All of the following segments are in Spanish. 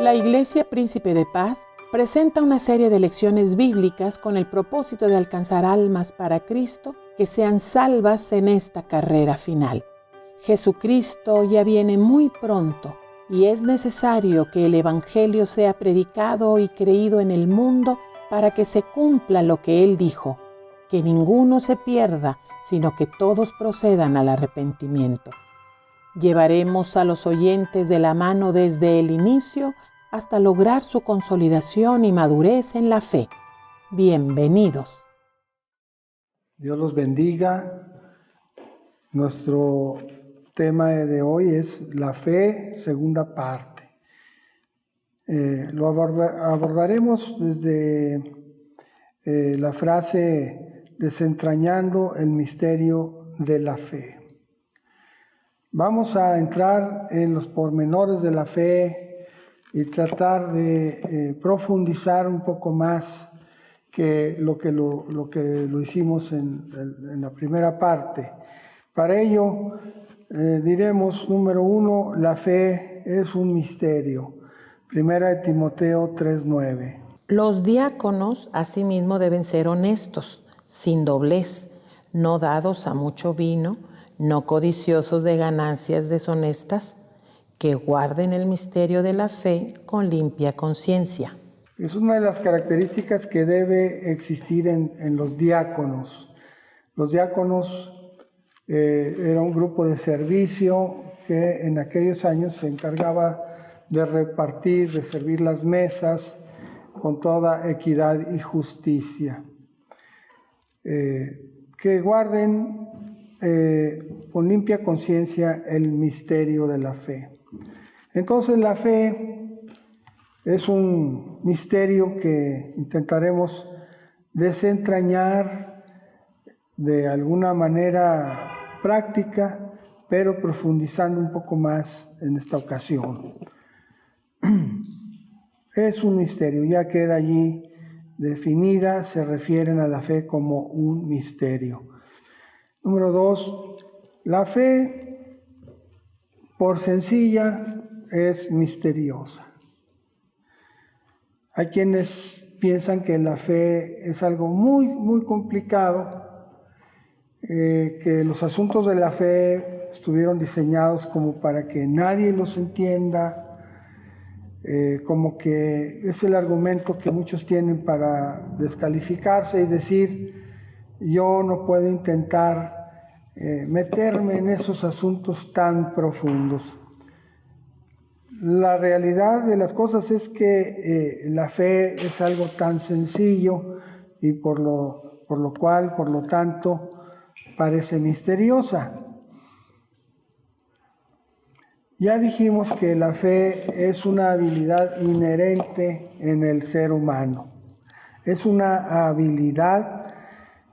La Iglesia Príncipe de Paz presenta una serie de lecciones bíblicas con el propósito de alcanzar almas para Cristo que sean salvas en esta carrera final. Jesucristo ya viene muy pronto y es necesario que el Evangelio sea predicado y creído en el mundo para que se cumpla lo que Él dijo, que ninguno se pierda, sino que todos procedan al arrepentimiento. Llevaremos a los oyentes de la mano desde el inicio hasta lograr su consolidación y madurez en la fe. Bienvenidos. Dios los bendiga. Nuestro tema de hoy es la fe, segunda parte. Lo abordaremos desde la frase desentrañando el misterio de la fe. Vamos a entrar en los pormenores de la fe y tratar de profundizar un poco más que lo que hicimos en la primera parte. Para ello diremos, número 1, la fe es un misterio. Primera de Timoteo 3:9. Los diáconos asimismo deben ser honestos, sin doblez, no dados a mucho vino, no codiciosos de ganancias deshonestas, que guarden el misterio de la fe con limpia conciencia. Es una de las características que debe existir en los diáconos. Los diáconos era un grupo de servicio que en aquellos años se encargaba de repartir, de servir las mesas con toda equidad y justicia. Que guarden con limpia conciencia el misterio de la fe. Entonces la fe es un misterio que intentaremos desentrañar de alguna manera práctica, pero profundizando un poco más en esta ocasión. Es un misterio, ya queda allí definida, se refieren a la fe como un misterio. Número 2, la fe, por sencilla, es misteriosa. Hay quienes piensan que la fe es algo muy, muy complicado, que los asuntos de la fe estuvieron diseñados como para que nadie los entienda, como que es el argumento que muchos tienen para descalificarse y decir, yo no puedo intentar meterme en esos asuntos tan profundos. La realidad de las cosas es que la fe es algo tan sencillo y por lo tanto, parece misteriosa. Ya dijimos que la fe es una habilidad inherente en el ser humano. Es una habilidad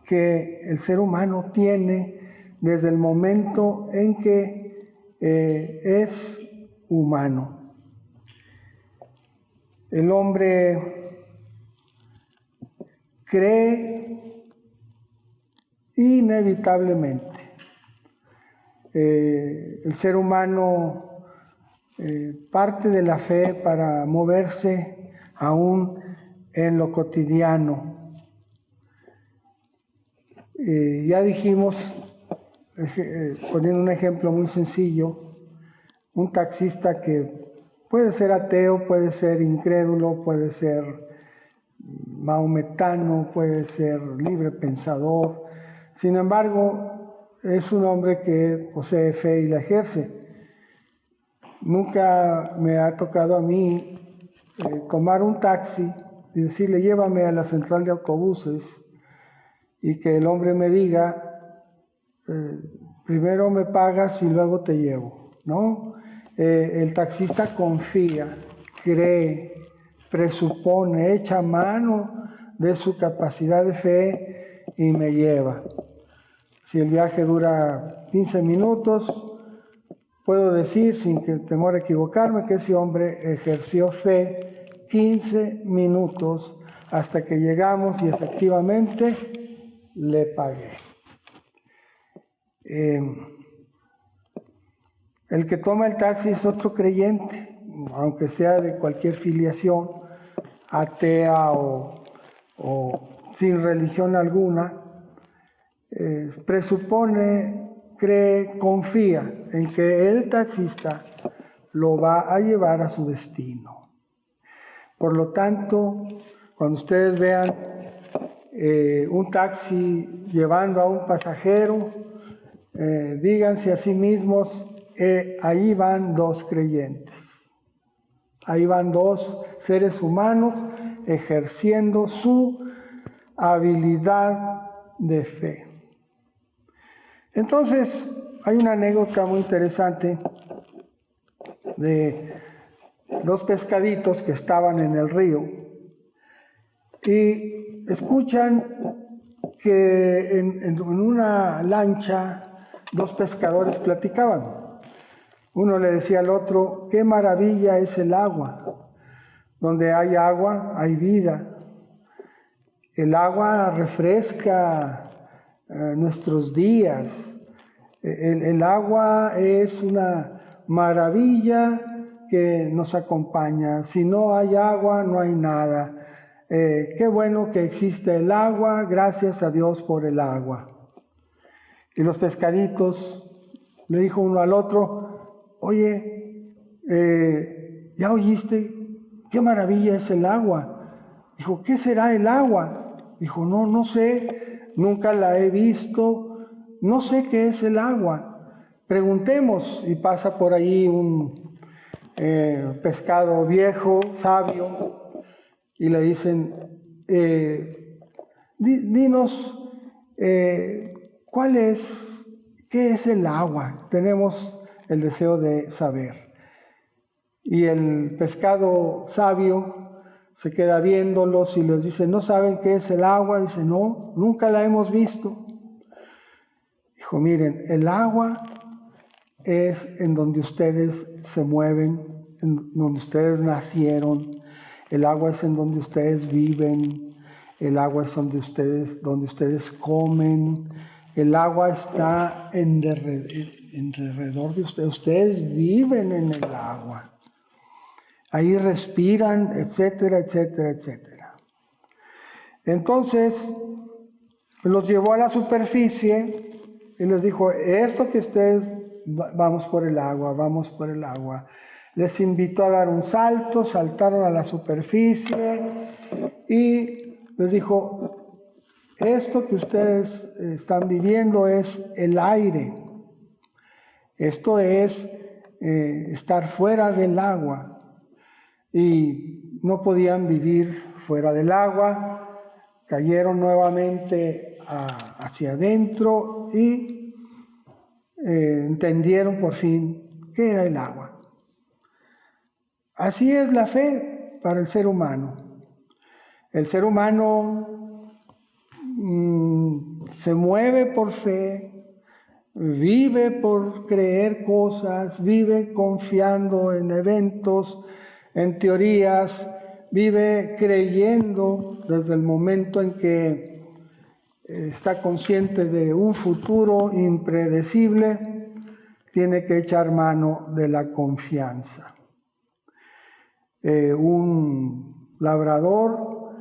que el ser humano tiene desde el momento en que es humano. El hombre cree inevitablemente. El ser humano parte de la fe para moverse aún en lo cotidiano. Ya dijimos, poniendo un ejemplo muy sencillo, un taxista que puede ser ateo, puede ser incrédulo, puede ser maometano, puede ser libre pensador. Sin embargo, es un hombre que posee fe y la ejerce. Nunca me ha tocado a mí tomar un taxi y decirle, llévame a la central de autobuses, y que el hombre me diga, primero me pagas y luego te llevo, ¿no? El taxista confía, cree, presupone, echa mano de su capacidad de fe y me lleva. Si el viaje dura 15 minutos, puedo decir, sin temor a equivocarme, que ese hombre ejerció fe 15 minutos hasta que llegamos y efectivamente le pagué. El que toma el taxi es otro creyente, aunque sea de cualquier filiación, atea o sin religión alguna, presupone, cree, confía en que el taxista lo va a llevar a su destino. Por lo tanto, cuando ustedes vean un taxi llevando a un pasajero, díganse a sí mismos, ahí van dos creyentes, ahí van dos seres humanos ejerciendo su habilidad de fe. Entonces, hay una anécdota muy interesante de dos pescaditos que estaban en el río y escuchan que en una lancha dos pescadores platicaban. Uno le decía al otro, qué maravilla es el agua. Donde hay agua, hay vida. El agua refresca nuestros días. El agua es una maravilla que nos acompaña. Si no hay agua, no hay nada. Qué bueno que existe el agua, gracias a Dios por el agua. Y los pescaditos, le dijo uno al otro, oye, ¿ya oíste? Qué maravilla es el agua. Dijo, ¿qué será el agua? Dijo, no sé, nunca la he visto, no sé qué es el agua. Preguntemos, y pasa por ahí un pescado viejo, sabio, y le dicen, dinos, ¿qué es el agua? Tenemos el deseo de saber. Y el pescado sabio se queda viéndolos y les dice, ¿no saben qué es el agua? Dice, no, nunca la hemos visto. Dijo, miren, el agua es en donde ustedes se mueven, en donde ustedes nacieron. El agua es en donde ustedes viven. El agua es donde ustedes comen. El agua está en derredor de ustedes. Ustedes viven en el agua. Ahí respiran, etcétera, etcétera, etcétera. Entonces, los llevó a la superficie y les dijo, esto que ustedes, vamos por el agua, vamos por el agua. Les invitó a dar un salto, saltaron a la superficie y les dijo, esto que ustedes están viviendo es el aire. Esto es estar fuera del agua. Y no podían vivir fuera del agua, cayeron nuevamente hacia adentro y entendieron por fin qué era el agua. Así es la fe para el ser humano. El ser humano se mueve por fe, vive por creer cosas, vive confiando en eventos, en teorías, vive creyendo desde el momento en que está consciente de un futuro impredecible, tiene que echar mano de la confianza. Un labrador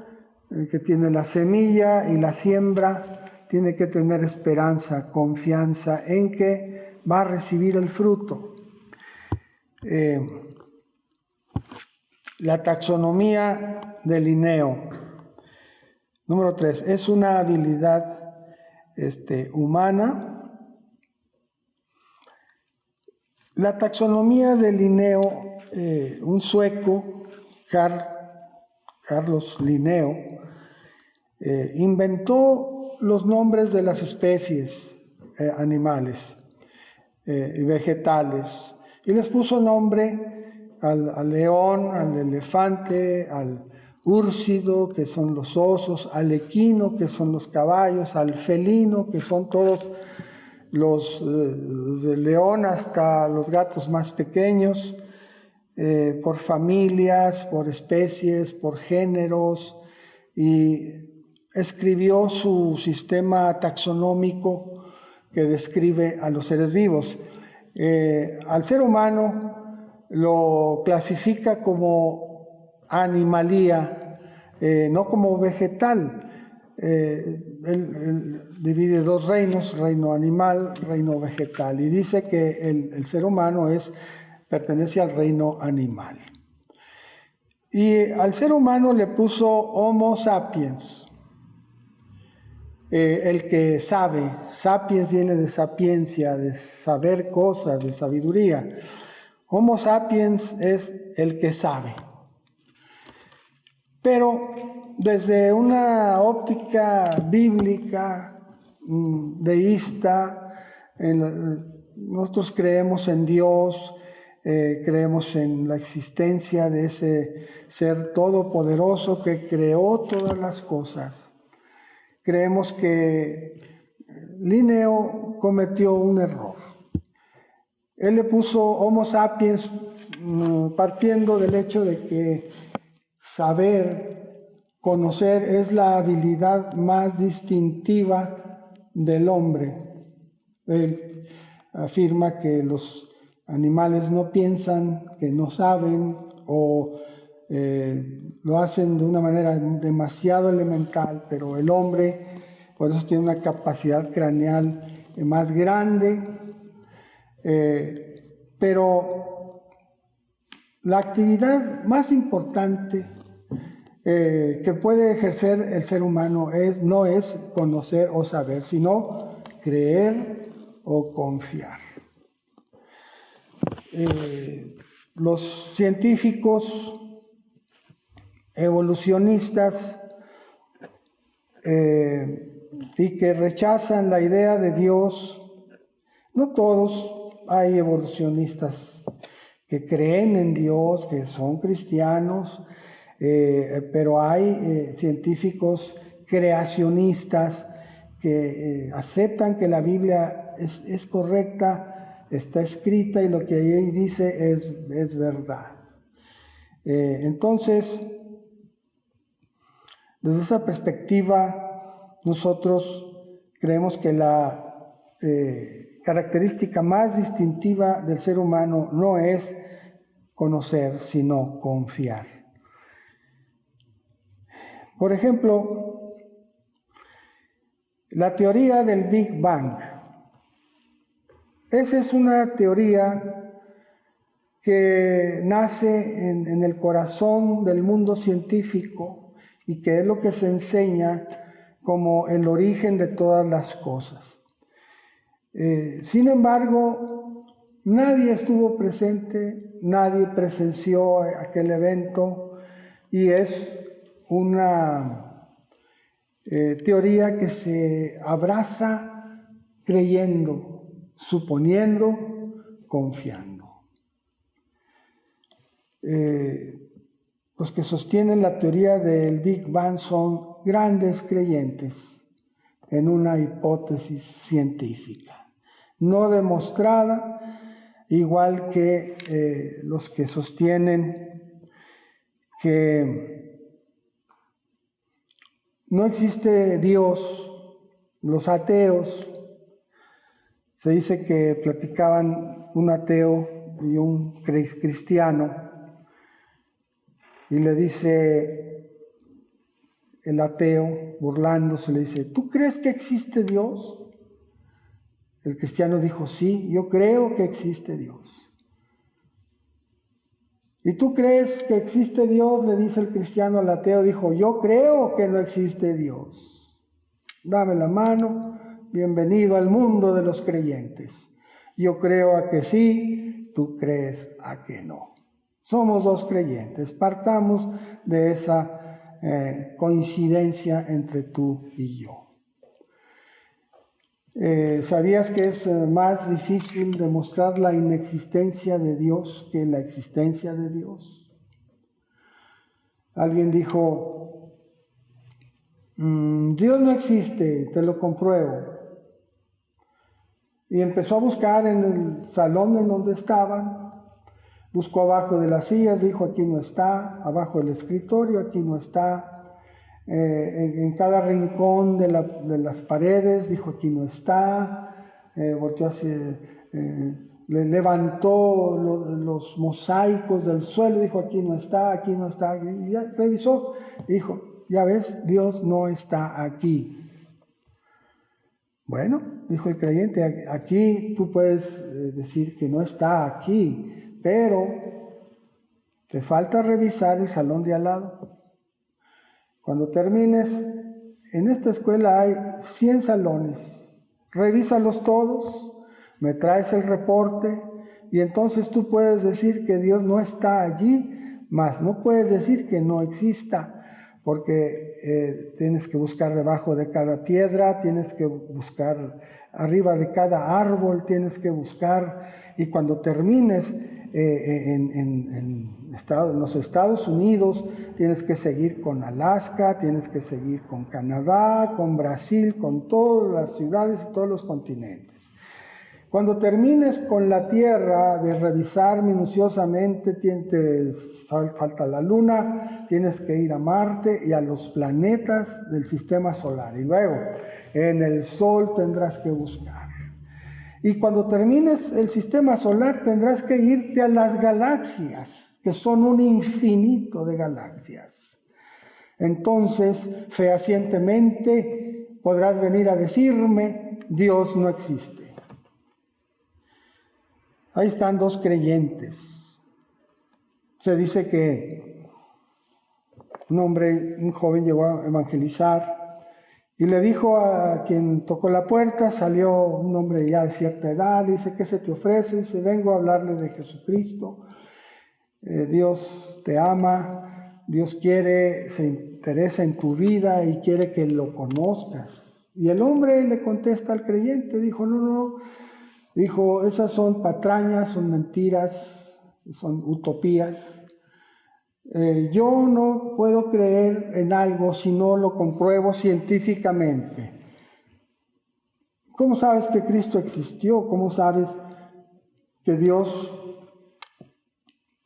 que tiene la semilla y la siembra tiene que tener esperanza, confianza en que va a recibir el fruto. La taxonomía de Linneo. Número 3. Es una habilidad humana. La taxonomía de Linneo, un sueco, Carlos Linneo, inventó los nombres de las especies animales y vegetales y les puso nombre al león, al elefante, al úrsido, que son los osos, al equino, que son los caballos, al felino, que son todos los desde el león hasta los gatos más pequeños, por familias, por especies, por géneros, y escribió su sistema taxonómico que describe a los seres vivos. Al ser humano lo clasifica como animalía, no como vegetal. Él divide dos reinos, reino animal, reino vegetal, y dice que el ser humano pertenece al reino animal. Y al ser humano le puso Homo sapiens, el que sabe. Sapiens viene de sapiencia, de saber cosas, de sabiduría. Homo sapiens es el que sabe. Pero desde una óptica bíblica, deísta, nosotros creemos en Dios, creemos en la existencia de ese ser todopoderoso que creó todas las cosas. Creemos que Linneo cometió un error. Él le puso Homo sapiens partiendo del hecho de que saber, conocer es la habilidad más distintiva del hombre. Él afirma que los animales no piensan, que no saben o lo hacen de una manera demasiado elemental, pero el hombre por eso tiene una capacidad craneal más grande. Pero la actividad más importante que puede ejercer el ser humano no es conocer o saber, sino creer o confiar. Los científicos evolucionistas y que rechazan la idea de Dios, no todos, hay evolucionistas que creen en Dios, que son cristianos, pero hay científicos creacionistas que aceptan que la Biblia es correcta, está escrita y lo que ahí dice es verdad. Entonces, desde esa perspectiva, nosotros creemos que la característica más distintiva del ser humano no es conocer, sino confiar. Por ejemplo, la teoría del Big Bang. Esa es una teoría que nace en el corazón del mundo científico y que es lo que se enseña como el origen de todas las cosas. Sin embargo, nadie estuvo presente, nadie presenció aquel evento y es una teoría que se abraza creyendo, suponiendo, confiando. Los que sostienen la teoría del Big Bang son grandes creyentes en una hipótesis científica no demostrada, igual que los que sostienen que no existe Dios. Los ateos, se dice que platicaban un ateo y un cristiano, y le dice el ateo, burlándose, le dice: ¿tú crees que existe Dios? El cristiano dijo: sí, yo creo que existe Dios. ¿Y tú crees que existe Dios? Le dice el cristiano al ateo. Dijo: yo creo que no existe Dios. Dame la mano, bienvenido al mundo de los creyentes. Yo creo a que sí, tú crees a que no. Somos dos creyentes, partamos de esa coincidencia entre tú y yo. ¿Sabías que es más difícil demostrar la inexistencia de Dios que la existencia de Dios? Alguien dijo: Dios no existe, te lo compruebo. Y empezó a buscar en el salón en donde estaban, buscó abajo de las sillas, dijo: aquí no está, abajo del escritorio, aquí no está. En cada rincón de las paredes, dijo: aquí no está. Volteó hacia le levantó los mosaicos del suelo, dijo aquí no está, y ya revisó, dijo, ya ves, Dios no está aquí. Bueno, dijo el creyente, aquí tú puedes decir que no está aquí, pero te falta revisar el salón de al lado. Cuando termines, en esta escuela hay 100 salones, revísalos todos, me traes el reporte y entonces tú puedes decir que Dios no está allí, mas no puedes decir que no exista, porque tienes que buscar debajo de cada piedra, tienes que buscar arriba de cada árbol, tienes que buscar, y cuando termines en los Estados Unidos, tienes que seguir con Alaska, tienes que seguir con Canadá, con Brasil, con todas las ciudades y todos los continentes. Cuando termines con la Tierra de revisar minuciosamente, falta la Luna, tienes que ir a Marte y a los planetas del sistema solar. Y luego en el Sol tendrás que buscar. Y cuando termines el sistema solar tendrás que irte a las galaxias, que son un infinito de galaxias. Entonces, fehacientemente podrás venir a decirme, Dios no existe. Ahí están dos creyentes. Se dice que un joven llegó a evangelizar y le dijo a quien tocó la puerta, salió un hombre ya de cierta edad, dice, ¿qué se te ofrece? Dice, vengo a hablarle de Jesucristo. Dios te ama, Dios se interesa en tu vida y quiere que lo conozcas. Y el hombre le contesta al creyente, dijo, no. Dijo, esas son patrañas, son mentiras, son utopías. Yo no puedo creer en algo si no lo compruebo científicamente. ¿Cómo sabes que Cristo existió? ¿Cómo sabes que Dios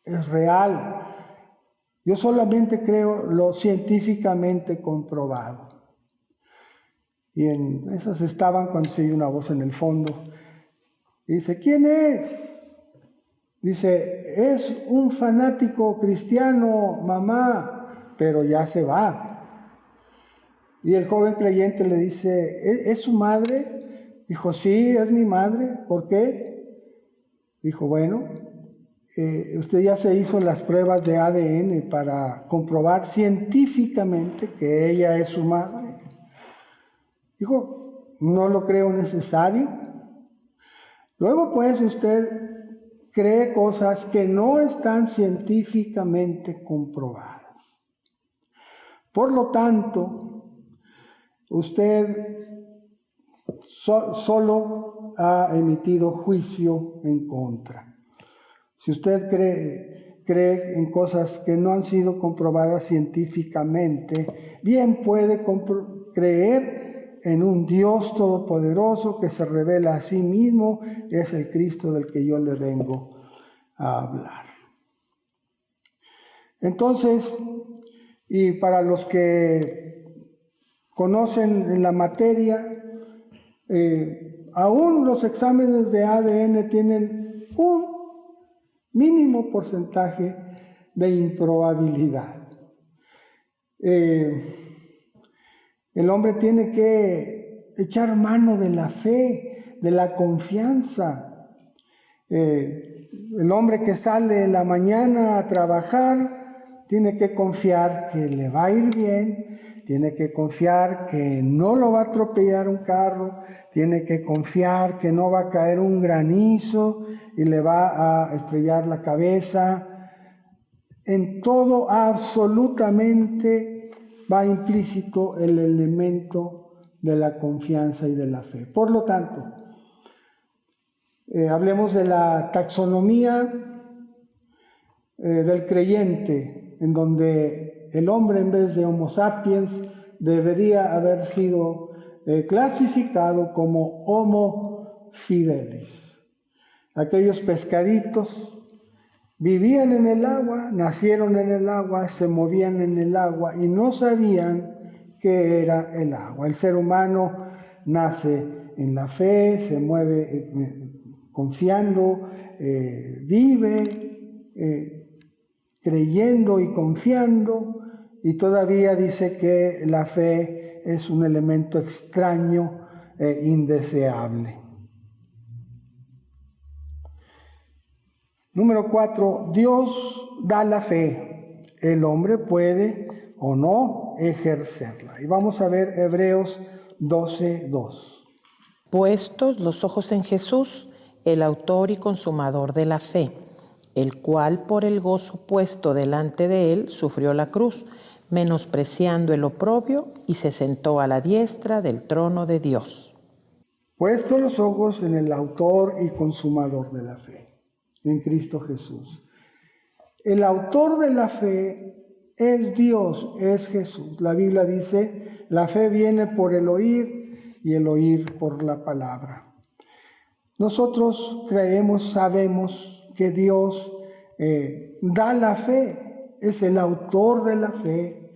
es real? Yo solamente creo lo científicamente comprobado. Y en esas estaban cuando se oye una voz en el fondo. Dice, ¿quién es? Dice, es un fanático cristiano, mamá, pero ya se va. Y el joven creyente le dice, ¿es su madre? Dijo, sí, es mi madre. ¿Por qué? Dijo, bueno, usted ya se hizo las pruebas de ADN para comprobar científicamente que ella es su madre. Dijo, no lo creo necesario. Luego, pues, usted cree cosas que no están científicamente comprobadas. Por lo tanto, usted solo ha emitido juicio en contra. Si usted cree en cosas que no han sido comprobadas científicamente, bien puede creer en un Dios todopoderoso que se revela a sí mismo, es el Cristo del que yo le vengo a hablar. Entonces, y para los que conocen en la materia, aún los exámenes de ADN tienen un mínimo porcentaje de improbabilidad. El hombre tiene que echar mano de la fe, de la confianza. El hombre que sale en la mañana a trabajar tiene que confiar que le va a ir bien, tiene que confiar que no lo va a atropellar un carro, tiene que confiar que no va a caer un granizo y le va a estrellar la cabeza. En todo, absolutamente, va implícito el elemento de la confianza y de la fe. Por lo tanto, hablemos de la taxonomía del creyente, en donde el hombre en vez de Homo sapiens debería haber sido clasificado como Homo fidelis. Aquellos pescaditos vivían en el agua, nacieron en el agua, se movían en el agua y no sabían qué era el agua. El ser humano nace en la fe, se mueve confiando, vive creyendo y confiando, y todavía dice que la fe es un elemento extraño e indeseable. Número 4, Dios da la fe. El hombre puede o no ejercerla. Y vamos a ver Hebreos 12:2. Puestos los ojos en Jesús, el autor y consumador de la fe, el cual por el gozo puesto delante de él sufrió la cruz, menospreciando el oprobio, y se sentó a la diestra del trono de Dios. Puestos los ojos en el autor y consumador de la fe, en Cristo Jesús. El autor de la fe es Dios, es Jesús. La Biblia dice, la fe viene por el oír y el oír por la palabra. Nosotros creemos, sabemos que Dios da la fe, es el autor de la fe,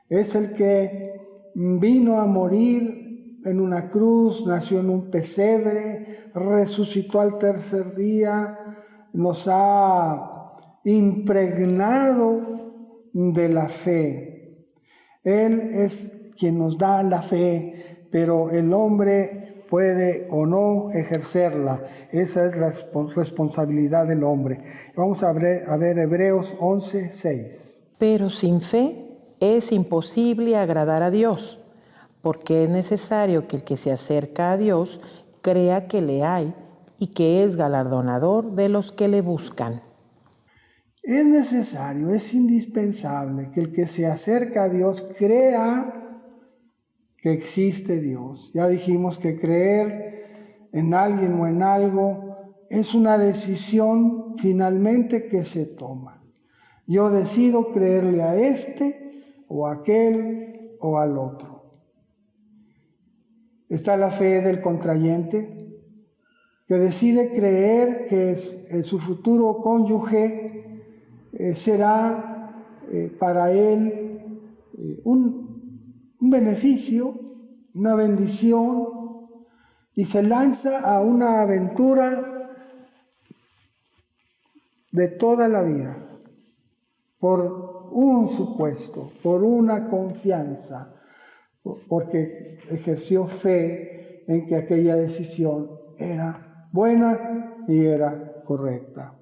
es el que vino a morir en una cruz, nació en un pesebre, resucitó al tercer día, nos ha impregnado de la fe. Él es quien nos da la fe, pero el hombre puede o no ejercerla. Esa es la responsabilidad del hombre. Vamos a ver Hebreos 11:6. Pero sin fe es imposible agradar a Dios, porque es necesario que el que se acerca a Dios crea que le hay y que es galardonador de los que le buscan. Es necesario, es indispensable que el que se acerca a Dios crea que existe Dios. Ya dijimos que creer en alguien o en algo es una decisión finalmente que se toma. Yo decido creerle a este o a aquel o al otro. Está la fe del contrayente, que decide creer que su futuro cónyuge será para él un beneficio, una bendición, y se lanza a una aventura de toda la vida, por un supuesto, por una confianza, porque ejerció fe en que aquella decisión era buena y era correcta.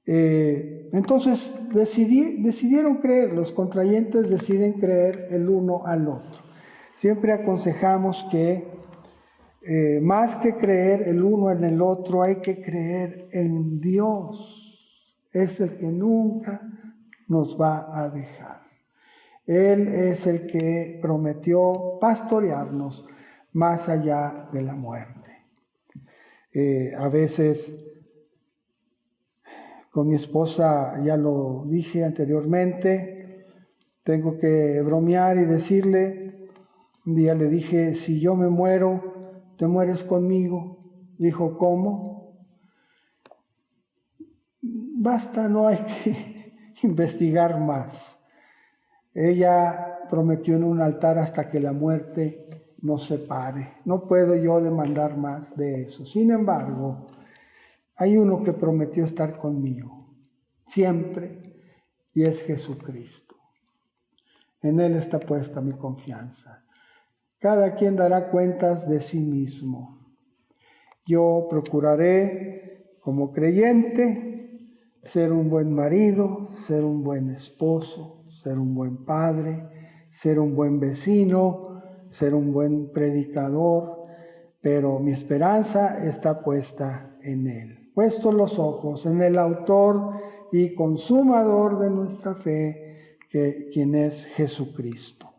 Entonces decidieron creer, los contrayentes deciden creer el uno al otro. Siempre aconsejamos que más que creer el uno en el otro, hay que creer en Dios. Es el que nunca nos va a dejar. Él es el que prometió pastorearnos más allá de la muerte. A veces con mi esposa, ya lo dije anteriormente, tengo que bromear y decirle, un día le dije, si yo me muero, ¿te mueres conmigo? Dijo, ¿cómo? Basta, no hay que investigar más. Ella prometió en un altar hasta que la muerte nos separe. No puedo yo demandar más de eso. Sin embargo, hay uno que prometió estar conmigo siempre, y es Jesucristo. En Él está puesta mi confianza. Cada quien dará cuentas de sí mismo. Yo procuraré, como creyente, ser un buen marido, ser un buen esposo, ser un buen padre, ser un buen vecino, ser un buen predicador, pero mi esperanza está puesta en Él. Puestos los ojos en el autor y consumador de nuestra fe, quien es Jesucristo.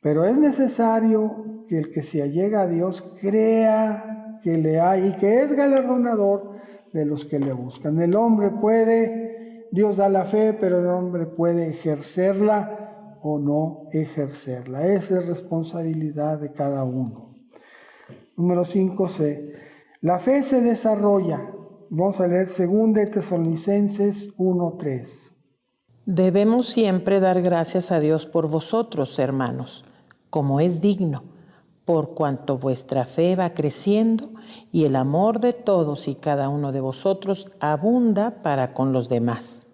Pero es necesario que el que se allega a Dios crea que le hay y que es galardonador de los que le buscan. El hombre puede, Dios da la fe, pero el hombre puede ejercerla o no ejercerla. Esa es responsabilidad de cada uno. Número 5c. La fe se desarrolla. Vamos a leer 2 Tesalonicenses 1:3. Debemos siempre dar gracias a Dios por vosotros, hermanos, como es digno, por cuanto vuestra fe va creciendo y el amor de todos y cada uno de vosotros abunda para con los demás.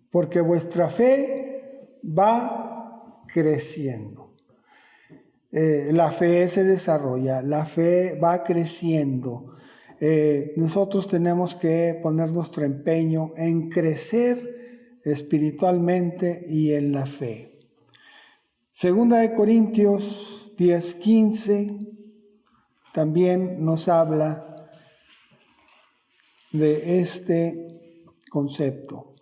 Porque vuestra fe va creciendo. La fe se desarrolla, la fe va creciendo. Nosotros tenemos que poner nuestro empeño en crecer espiritualmente y en la fe. Segunda de Corintios 10:15 también nos habla de este concepto.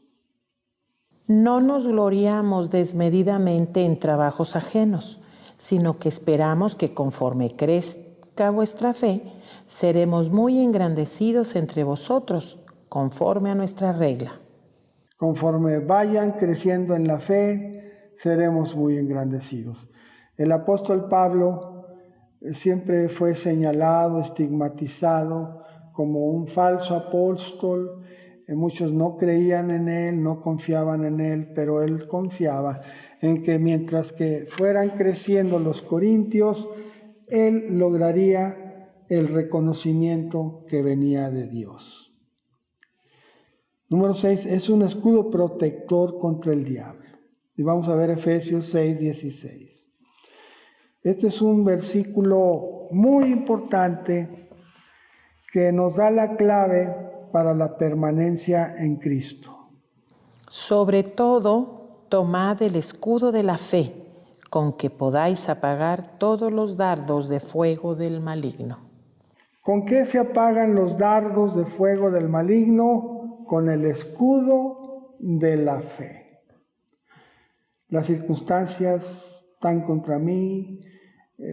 No nos gloriamos desmedidamente en trabajos ajenos, sino que esperamos que conforme crezca vuestra fe, seremos muy engrandecidos entre vosotros, conforme a nuestra regla. Conforme vayan creciendo en la fe, seremos muy engrandecidos. El apóstol Pablo siempre fue señalado, estigmatizado como un falso apóstol. Muchos no creían en él, no confiaban en él, pero él confiaba en que mientras que fueran creciendo los corintios, él lograría el reconocimiento que venía de Dios. Número 6, es un escudo protector contra el diablo. Y vamos a ver Efesios 6:16. Este es un versículo muy importante que nos da la clave para la permanencia en Cristo. Sobre todo, tomad el escudo de la fe, con que podáis apagar todos los dardos de fuego del maligno. ¿Con qué se apagan los dardos de fuego del maligno? Con el escudo de la fe. Las circunstancias están contra mí,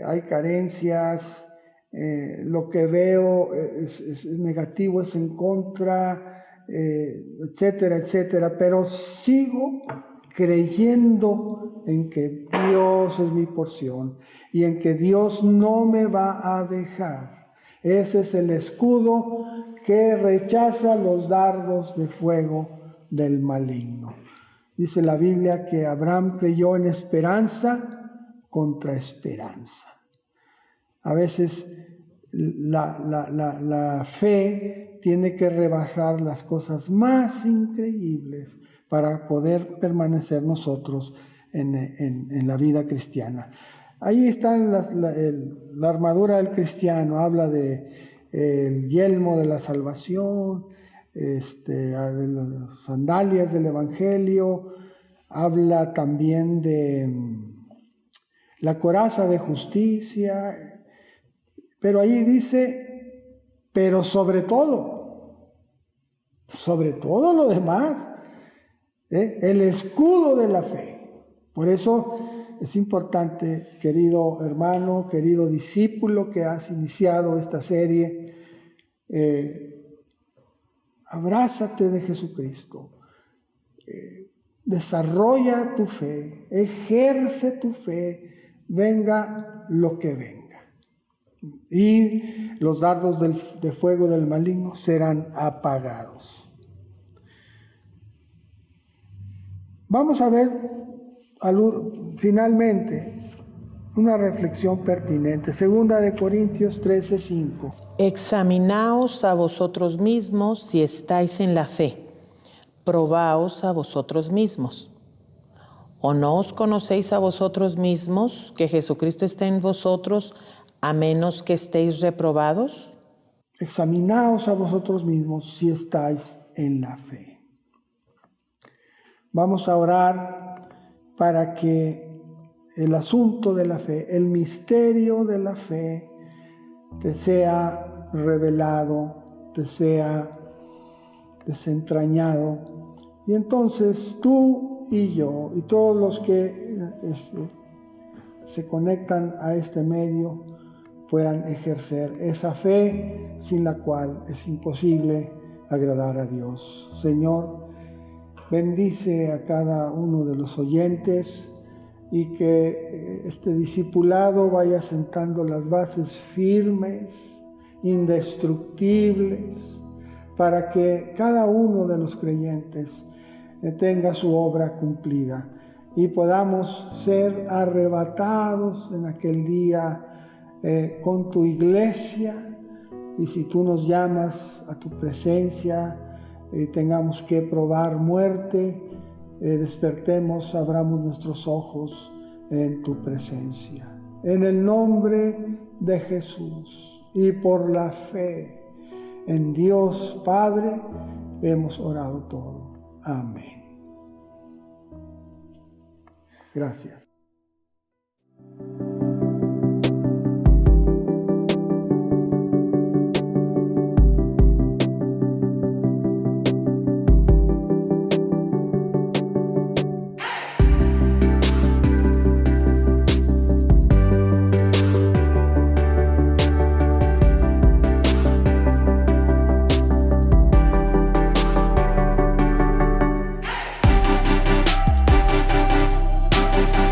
hay carencias, lo que veo es negativo, es en contra, etcétera, etcétera, pero sigo creyendo en que Dios es mi porción y en que Dios no me va a dejar. Ese es el escudo que rechaza los dardos de fuego del maligno. Dice la Biblia que Abraham creyó en esperanza contra esperanza. A veces la fe tiene que rebasar las cosas más increíbles para poder permanecer nosotros en la vida cristiana. Ahí está la armadura del cristiano, habla el yelmo de la salvación, de las sandalias del evangelio, habla también de la coraza de justicia, pero ahí dice, pero sobre todo lo demás, el escudo de la fe. Por eso es importante, querido hermano, querido discípulo que has iniciado esta serie, abrázate de Jesucristo, desarrolla tu fe, ejerce tu fe, venga lo que venga. Y los dardos de fuego del maligno serán apagados. Vamos a ver finalmente una reflexión pertinente. Segunda de Corintios 13:5. Examinaos a vosotros mismos si estáis en la fe. Probaos a vosotros mismos. ¿O no os conocéis a vosotros mismos que Jesucristo está en vosotros, a menos que estéis reprobados? Examinaos a vosotros mismos si estáis en la fe. Vamos a orar para que el asunto de la fe, el misterio de la fe, te sea revelado, te sea desentrañado. Y entonces tú y yo y todos los que se conectan a este medio puedan ejercer esa fe sin la cual es imposible agradar a Dios. Señor, bendice a cada uno de los oyentes y que este discipulado vaya sentando las bases firmes, indestructibles, para que cada uno de los creyentes tenga su obra cumplida y podamos ser arrebatados en aquel día con tu iglesia, y si tú nos llamas a tu presencia, tengamos que probar muerte, despertemos, abramos nuestros ojos en tu presencia. En el nombre de Jesús y por la fe en Dios Padre, hemos orado todo. Amén. Gracias.